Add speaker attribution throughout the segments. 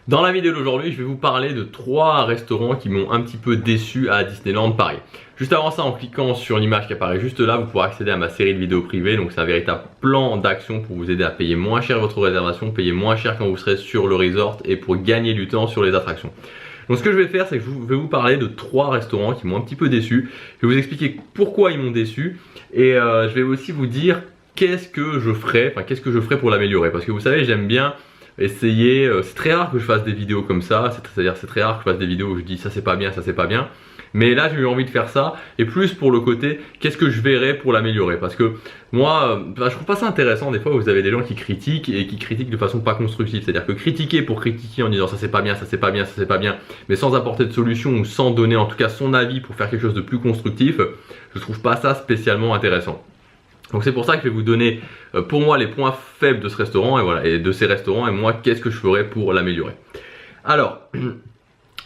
Speaker 1: Dans la vidéo d'aujourd'hui, je vais vous parler de 3 restaurants qui m'ont un petit peu déçu à Disneyland Paris. Juste avant ça, en cliquant sur l'image qui apparaît juste là, vous pourrez accéder à ma série de vidéos privées. Donc c'est un véritable plan d'action pour vous aider à payer moins cher votre réservation, payer moins cher quand vous serez sur le resort et pour gagner du temps sur les attractions. Donc ce que je vais faire, c'est que je vais vous parler de 3 restaurants qui m'ont un petit peu déçu. Je vais vous expliquer pourquoi ils m'ont déçu et je vais aussi vous dire qu'est-ce que je ferais pour l'améliorer. Parce que vous savez, j'aime bien essayer, c'est très rare que je fasse des vidéos comme ça, c'est-à-dire c'est très rare que je fasse des vidéos où je dis ça c'est pas bien, ça c'est pas bien. Mais là j'ai eu envie de faire ça et plus pour le côté qu'est-ce que je verrais pour l'améliorer. Parce que moi je trouve pas ça intéressant des fois où vous avez des gens qui critiquent et qui critiquent de façon pas constructive. C'est-à-dire que critiquer pour critiquer en disant ça c'est pas bien, ça c'est pas bien, ça c'est pas bien, mais sans apporter de solution ou sans donner en tout cas son avis pour faire quelque chose de plus constructif, je trouve pas ça spécialement intéressant. Donc c'est pour ça que je vais vous donner pour moi les points faibles de ce restaurant et voilà, et de ces restaurants et moi qu'est-ce que je ferais pour l'améliorer. Alors,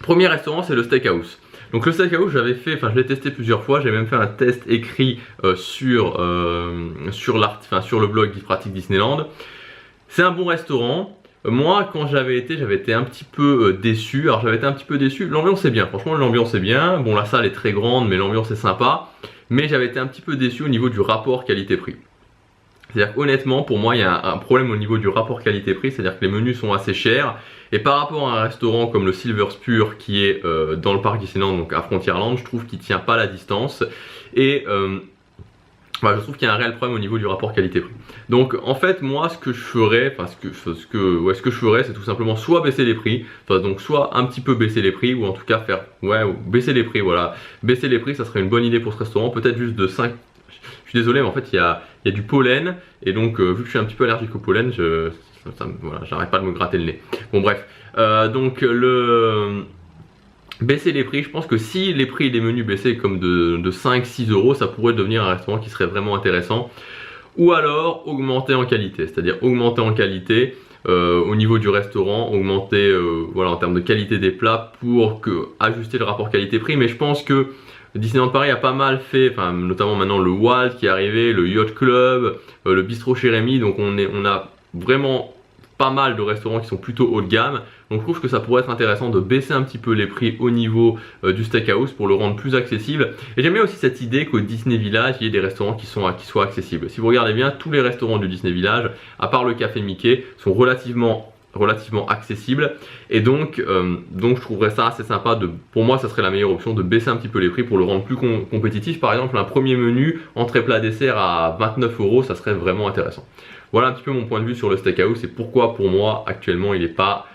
Speaker 1: premier restaurant c'est le Steakhouse. Donc le Steakhouse je l'ai testé plusieurs fois, j'ai même fait un test écrit sur le blog Guide Pratique Disneyland. C'est un bon restaurant. Moi quand j'avais été un petit peu déçu. Alors j'avais été un petit peu déçu, l'ambiance est bien, franchement l'ambiance est bien. Bon la salle est très grande mais l'ambiance est sympa. Mais j'avais été un petit peu déçu au niveau du rapport qualité-prix. C'est-à-dire qu'honnêtement, pour moi, il y a un problème au niveau du rapport qualité-prix, c'est-à-dire que les menus sont assez chers. Et par rapport à un restaurant comme le Silver Spur qui est dans le parc Disneyland, donc à Frontierland, je trouve qu'il ne tient pas la distance. Et je trouve qu'il y a un réel problème au niveau du rapport qualité-prix. Donc en fait, moi, ce que je ferais, c'est tout simplement soit baisser les prix, donc soit un petit peu baisser les prix, ou en tout cas baisser les prix, voilà. Baisser les prix, ça serait une bonne idée pour ce restaurant, peut-être juste de 5. Je suis désolé, mais en fait, il y a du pollen, et donc vu que je suis un petit peu allergique au pollen, j'arrête pas de me gratter le nez. Bon bref, baisser les prix, je pense que si les prix des menus baissaient comme de 5-6 euros, ça pourrait devenir un restaurant qui serait vraiment intéressant. Ou alors augmenter en qualité, c'est-à-dire augmenter en qualité au niveau du restaurant, augmenter en termes de qualité des plats pour ajuster le rapport qualité-prix. Mais je pense que Disneyland Paris a pas mal fait, notamment maintenant le Walt qui est arrivé, le Yacht Club, le Bistrot chez Rémy, donc on a vraiment pas mal de restaurants qui sont plutôt haut de gamme. Donc je trouve que ça pourrait être intéressant de baisser un petit peu les prix au niveau du Steakhouse pour le rendre plus accessible. Et j'aime bien aussi cette idée qu'au Disney Village il y ait des restaurants qui soient accessibles. Si vous regardez bien, tous les restaurants du Disney Village, à part le Café Mickey, sont relativement accessibles. Et donc je trouverais ça assez sympa. Pour moi ça serait la meilleure option de baisser un petit peu les prix pour le rendre plus compétitif. Par exemple un premier menu entrée plat dessert à 29 euros, ça serait vraiment intéressant. Voilà un petit peu mon point de vue sur le Steakhouse et pourquoi pour moi actuellement il n'est pas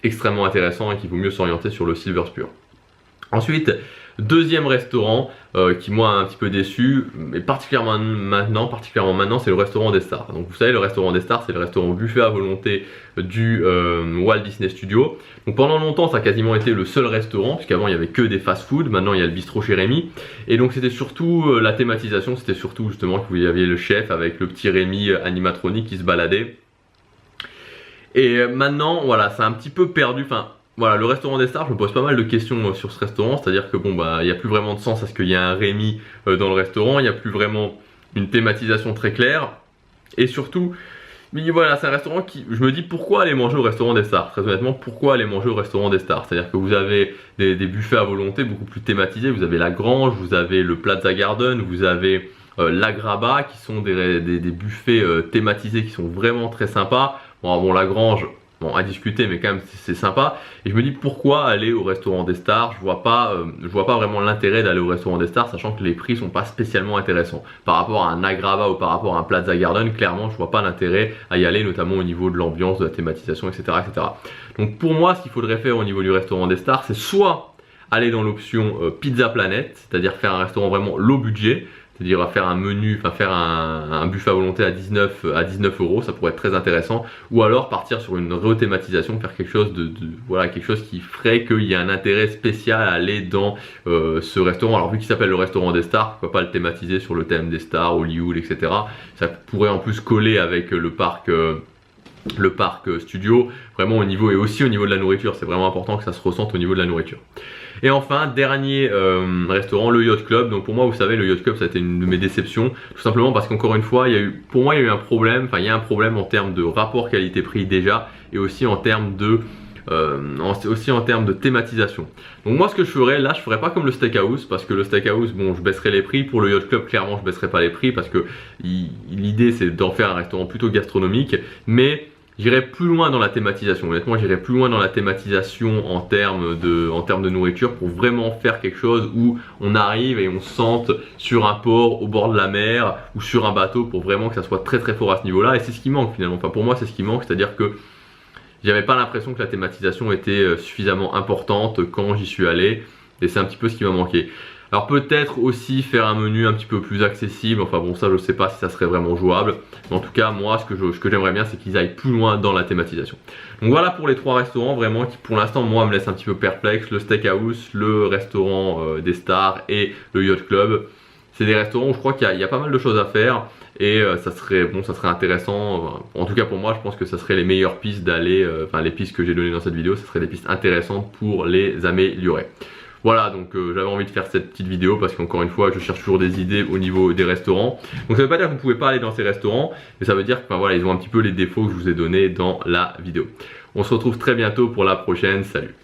Speaker 1: extrêmement intéressant et qu'il vaut mieux s'orienter sur le Silver Spur. Ensuite, deuxième restaurant qui moi un petit peu déçu, mais particulièrement maintenant, c'est le restaurant des stars. Donc vous savez, le restaurant des stars, c'est le restaurant buffet à volonté du Walt Disney Studios. Donc pendant longtemps, ça a quasiment été le seul restaurant, puisqu'avant il n'y avait que des fast-food, maintenant il y a le bistrot chez Rémy. Et donc c'était surtout la thématisation, c'était surtout justement que vous y aviez le chef avec le petit Rémy animatronique qui se baladait. Et maintenant, voilà, c'est un petit peu perdu. Voilà, le restaurant des stars, je me pose pas mal de questions sur ce restaurant, c'est-à-dire que il n'y a plus vraiment de sens à ce qu'il y ait un Rémy dans le restaurant, il n'y a plus vraiment une thématisation très claire. Et surtout, mais voilà, c'est un restaurant qui, je me dis pourquoi aller manger au restaurant des stars. Très honnêtement, pourquoi aller manger au restaurant des stars? C'est-à-dire que vous avez des buffets à volonté beaucoup plus thématisés, vous avez la Grange, vous avez le Plaza Garden, vous avez l'Agraba qui sont des buffets thématisés qui sont vraiment très sympas. Bon, la Grange, à discuter, mais quand même c'est sympa. Et je me dis pourquoi aller au restaurant des stars. Je vois pas vraiment l'intérêt d'aller au restaurant des stars, sachant que les prix sont pas spécialement intéressants par rapport à un Agrava ou par rapport à un Plaza Garden. Clairement je vois pas l'intérêt à y aller, notamment au niveau de l'ambiance, de la thématisation, etc. Donc pour moi ce qu'il faudrait faire au niveau du restaurant des stars, c'est soit aller dans l'option Pizza Planet, c'est-à-dire faire un restaurant vraiment low budget, c'est-à-dire faire un menu, faire un buffet à volonté à 19 euros, ça pourrait être très intéressant. Ou alors partir sur une rethématisation, faire quelque chose quelque chose qui ferait qu'il y ait un intérêt spécial à aller dans ce restaurant. Alors vu qu'il s'appelle le restaurant des stars, pourquoi pas le thématiser sur le thème des stars, Hollywood, etc. Ça pourrait en plus coller avec le parc studio, vraiment au niveau, et aussi au niveau de la nourriture. C'est vraiment important que ça se ressente au niveau de la nourriture. Et enfin, dernier restaurant, le Yacht Club. Donc pour moi, vous savez, le Yacht Club, ça a été une de mes déceptions, tout simplement parce qu'encore une fois, pour moi, il y a eu un problème. Il y a un problème en termes de rapport qualité-prix déjà, et aussi en termes de aussi en termes de thématisation. Donc moi ce que je ferais là, je ferais pas comme le Steakhouse, parce que le Steakhouse, bon, je baisserai les prix. Pour le Yacht Club, clairement je baisserai pas les prix parce que l'idée c'est d'en faire un restaurant plutôt gastronomique, mais j'irai plus loin dans la thématisation. Honnêtement, j'irai plus loin dans la thématisation en termes de nourriture, pour vraiment faire quelque chose où on arrive et on se sente sur un port au bord de la mer ou sur un bateau, pour vraiment que ça soit très très fort à ce niveau-là. Et c'est ce qui manque finalement. Enfin, pour moi, c'est ce qui manque, c'est-à-dire que j'avais pas l'impression que la thématisation était suffisamment importante quand j'y suis allé, et c'est un petit peu ce qui m'a manqué. Alors peut-être aussi faire un menu un petit peu plus accessible, enfin bon, ça je sais pas si ça serait vraiment jouable, mais en tout cas moi ce que j'aimerais bien, c'est qu'ils aillent plus loin dans la thématisation. Donc voilà pour les 3 restaurants vraiment qui pour l'instant moi me laissent un petit peu perplexe: le Steakhouse, le restaurant des stars et le Yacht Club. C'est des restaurants où je crois qu'il y a pas mal de choses à faire, et ça serait intéressant. En tout cas pour moi, je pense que ça serait les meilleures pistes d'aller, enfin les pistes que j'ai données dans cette vidéo, ça serait des pistes intéressantes pour les améliorer. Voilà, donc j'avais envie de faire cette petite vidéo parce qu'encore une fois, je cherche toujours des idées au niveau des restaurants. Donc ça veut pas dire que vous ne pouvez pas aller dans ces restaurants, mais ça veut dire que voilà, ils ont un petit peu les défauts que je vous ai donnés dans la vidéo. On se retrouve très bientôt pour la prochaine. Salut!